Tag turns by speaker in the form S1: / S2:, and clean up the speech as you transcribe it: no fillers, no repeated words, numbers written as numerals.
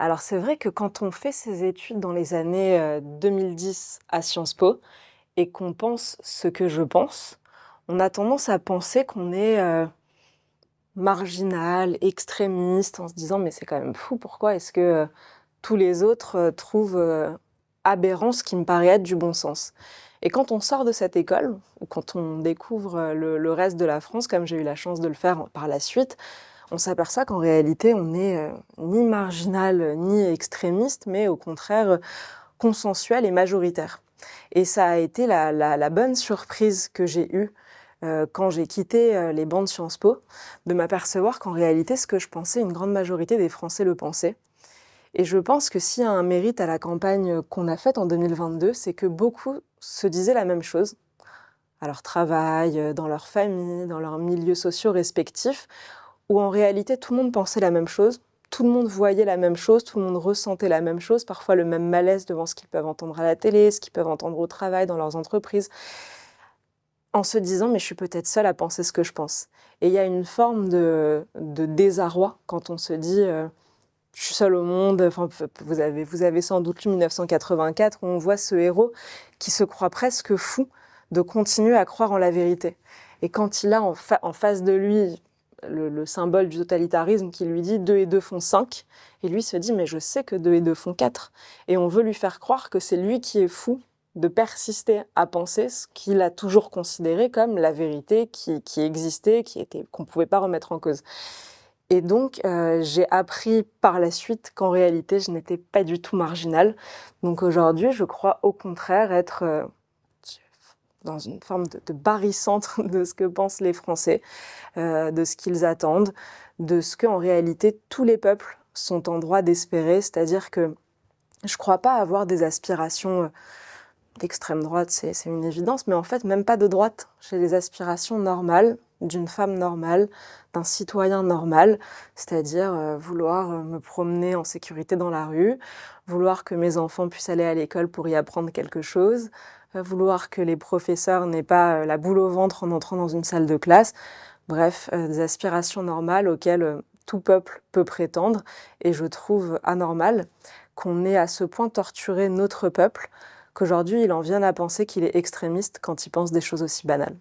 S1: Alors c'est vrai que quand on fait ses études dans les années 2010 à Sciences Po et qu'on pense ce que je pense, on a tendance à penser qu'on est marginal, extrémiste, en se disant mais c'est quand même fou, pourquoi est-ce que tous les autres trouvent aberrant ce qui me paraît être du bon sens. Et quand on sort de cette école, ou quand on découvre le reste de la France, comme j'ai eu la chance de le faire par la suite, on s'aperçoit qu'en réalité, on n'est ni marginal, ni extrémiste, mais au contraire consensuel et majoritaire. Et ça a été la bonne surprise que j'ai eue quand j'ai quitté les bancs de Sciences Po, de m'apercevoir qu'en réalité, ce que je pensais, une grande majorité des Français le pensaient. Et je pense que s'il y a un mérite à la campagne qu'on a faite en 2022, c'est que beaucoup se disaient la même chose, à leur travail, dans leur famille, dans leurs milieux sociaux respectifs, où en réalité tout le monde pensait la même chose, tout le monde voyait la même chose, tout le monde ressentait la même chose, parfois le même malaise devant ce qu'ils peuvent entendre à la télé, ce qu'ils peuvent entendre au travail, dans leurs entreprises, en se disant mais je suis peut-être seule à penser ce que je pense. Et il y a une forme de désarroi quand on se dit je suis seule au monde. Enfin, vous avez sans doute lu 1984 où on voit ce héros qui se croit presque fou de continuer à croire en la vérité. Et quand il a en face de lui le symbole du totalitarisme qui lui dit 2 et 2 font 5, et lui se dit mais je sais que 2 et 2 font 4. Et on veut lui faire croire que c'est lui qui est fou de persister à penser ce qu'il a toujours considéré comme la vérité qui existait, qu'on ne pouvait pas remettre en cause. Et donc, j'ai appris par la suite qu'en réalité, je n'étais pas du tout marginale. Donc aujourd'hui, je crois au contraire être dans une forme de barycentre de ce que pensent les Français, de ce qu'ils attendent, de ce qu'en réalité tous les peuples sont en droit d'espérer. C'est-à-dire que je crois pas avoir des aspirations d'extrême droite, c'est une évidence, mais en fait même pas de droite. J'ai des aspirations normales, d'une femme normale, d'un citoyen normal, c'est-à-dire vouloir me promener en sécurité dans la rue, vouloir que mes enfants puissent aller à l'école pour y apprendre quelque chose, vouloir que les professeurs n'aient pas la boule au ventre en entrant dans une salle de classe. Bref, des aspirations normales auxquelles tout peuple peut prétendre, et je trouve anormal qu'on ait à ce point torturé notre peuple qu'aujourd'hui il en vienne à penser qu'il est extrémiste quand il pense des choses aussi banales.